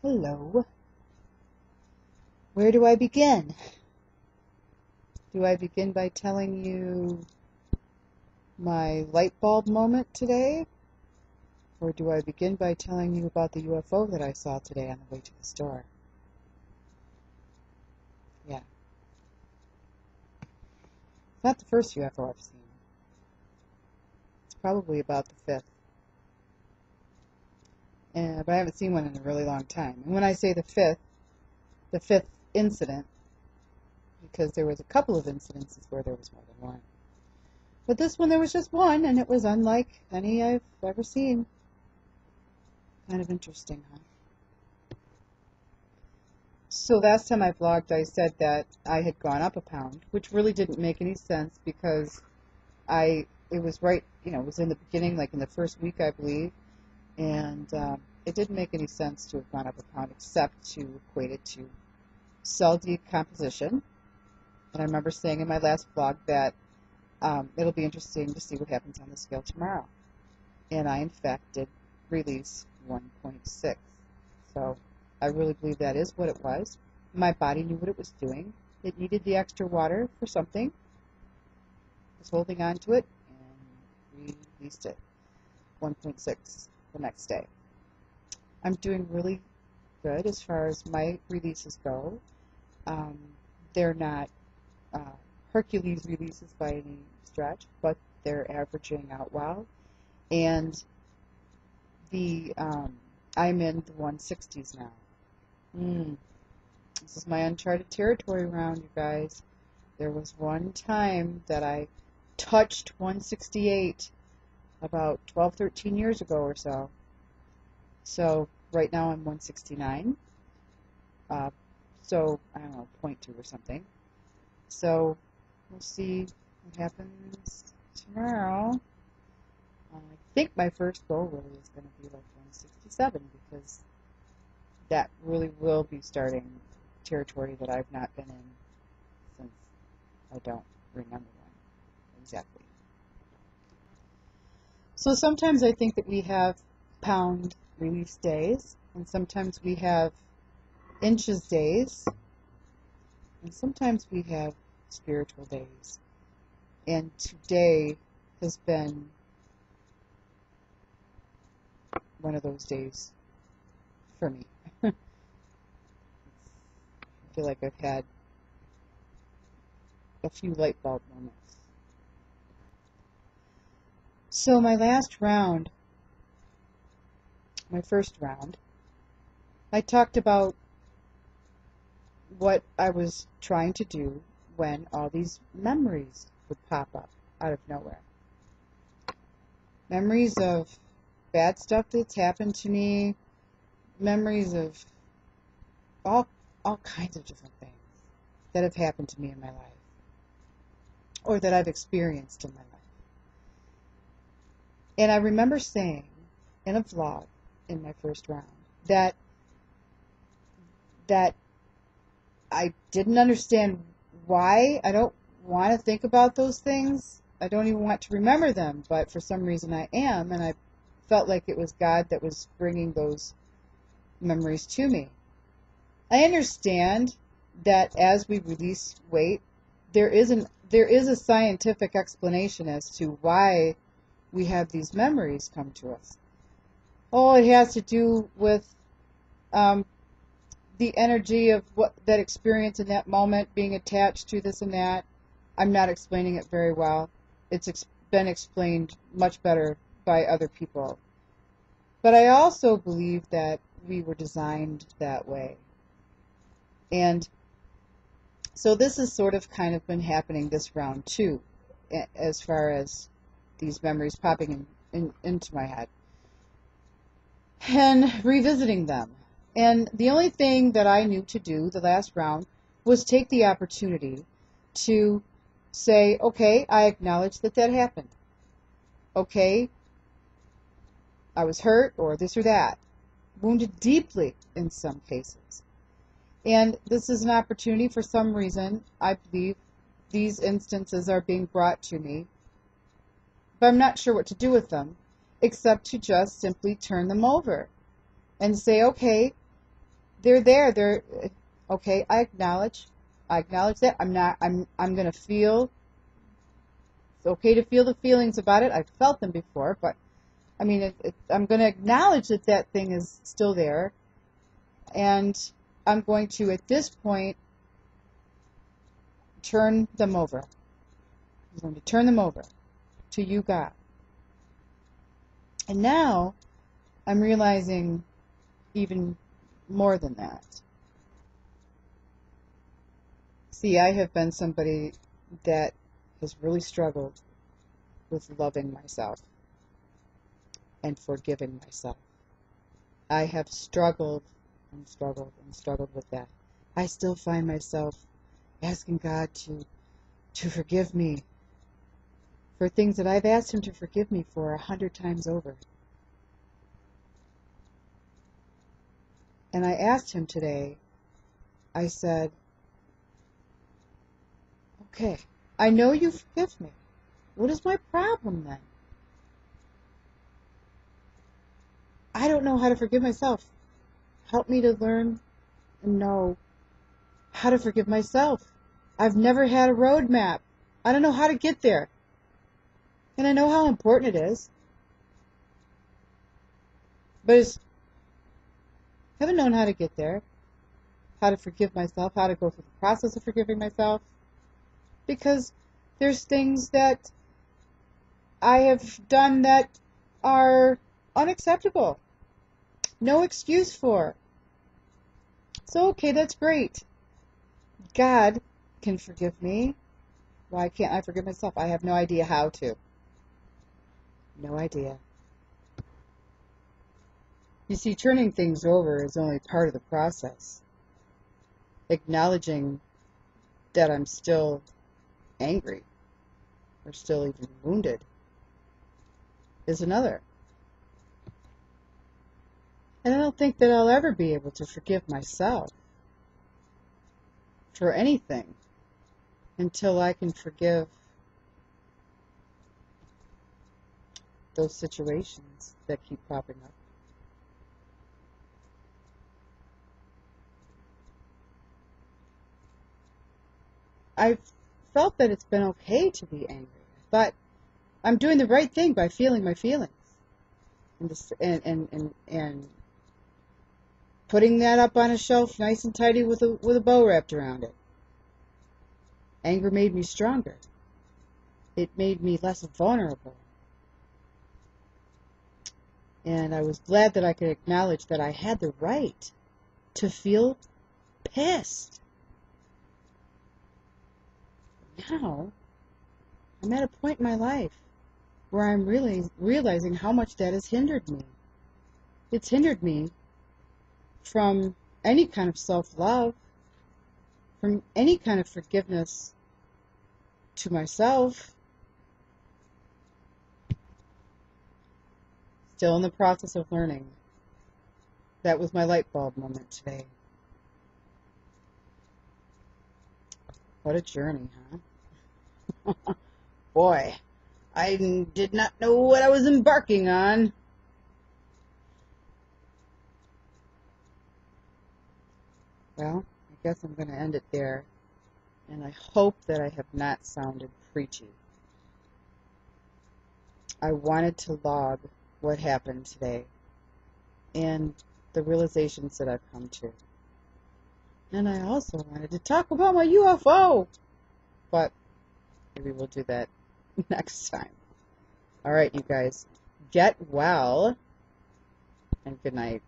Hello. Where do I begin? Do I begin by telling you my light bulb moment today? Or do I begin by telling you about the UFO that I saw today on the way to the store? Yeah. It's not the first UFO I've seen. It's probably about the fifth. But I haven't seen one in a really long time. And when I say the fifth incident, because there was a couple of incidences where there was more than one. But this one, there was just one, and it was unlike any I've ever seen. Kind of interesting, huh? So last time I vlogged, I said that I had gone up a pound, which really didn't make any sense because it was right, it was in the beginning, like in the first week, I believe, and it didn't make any sense to have gone up a pound except to equate it to cell decomposition. And I remember saying in my last vlog that it'll be interesting to see what happens on the scale tomorrow. And I, in fact, did release 1.6. So I really believe that is what it was. My body knew what it was doing. It needed the extra water for something. It was holding on to it and released it. 1.6 the next day. I'm doing really good as far as my releases go. They're not Hercules releases by any stretch, but they're averaging out well. And I'm in the 160s now. This is my uncharted territory round, you guys. There was one time that I touched 168 about 12, 13 years ago or so. So right now I'm 169. So I don't know, 0.2 or something. So we'll see what happens tomorrow. I think my first goal really is going to be like 167 because that really will be starting territory that I've not been in since I don't remember when exactly. So sometimes I think that we have pound release days, and sometimes we have inches days, and sometimes we have spiritual days. And today has been one of those days for me. I feel like I've had a few light bulb moments. So my last round, my first round, I talked about what I was trying to do when all these memories would pop up out of nowhere. Memories of bad stuff that's happened to me, memories of all kinds of different things that have happened to me in my life, or that I've experienced in my life. And I remember saying in a vlog in my first round that I didn't understand why. I don't want to think about those things. I don't even want to remember them, but for some reason I am, and I felt like it was God that was bringing those memories to me. I understand that as we release weight, there is a scientific explanation as to why we have these memories come to us. Oh, it has to do with the energy of that experience in that moment being attached to this and that. I'm not explaining it very well. It's been explained much better by other people. But I also believe that we were designed that way. And so this has sort of kind of been happening this round too, as far as these memories popping into my head and revisiting them. And the only thing that I knew to do the last round was take the opportunity to say, okay, I acknowledge that happened. Okay, I was hurt or this or that, wounded deeply in some cases. And this is an opportunity, for some reason, I believe these instances are being brought to me, but I'm not sure what to do with them, except to just simply turn them over and say, okay, they're there. They're okay. I acknowledge that. I'm going to feel. It's okay to feel the feelings about it. I've felt them before, but I mean, I'm going to acknowledge that that thing is still there, and I'm going to, at this point, turn them over. I'm going to turn them over to you, God. And now I'm realizing even more than that. See, I have been somebody that has really struggled with loving myself and forgiving myself. I have struggled and struggled and struggled with that. I still find myself asking God to forgive me for things that I've asked Him to forgive me for 100 times over. And I asked Him today, I said, okay, I know you forgive me. What is my problem then? I don't know how to forgive myself. Help me to learn and know how to forgive myself. I've never had a roadmap. I don't know how to get there. And I know how important it is. But I haven't known how to get there. How to forgive myself. How to go through the process of forgiving myself. Because there's things that I have done that are unacceptable. No excuse for. So, okay, that's great. God can forgive me. Why can't I forgive myself? I have no idea how to. No idea. You see, turning things over is only part of the process. Acknowledging that I'm still angry or still even wounded is another. And I don't think that I'll ever be able to forgive myself for anything until I can forgive those situations that keep popping up. I've felt that it's been okay to be angry. I thought I'm doing the right thing by feeling my feelings and putting that up on a shelf nice and tidy with a bow wrapped around it. Anger made me stronger. It made me less vulnerable. And I was glad that I could acknowledge that I had the right to feel pissed. Now, I'm at a point in my life where I'm really realizing how much that has hindered me. It's hindered me from any kind of self-love, from any kind of forgiveness to myself. Still in the process of learning. That was my light bulb moment today. What a journey, huh? Boy, I did not know what I was embarking on. Well, I guess I'm going to end it there. And I hope that I have not sounded preachy. I wanted to log what happened today and the realizations that I've come to. And I also wanted to talk about my UFO. But maybe we'll do that next time. All right, you guys. Get well. And good night.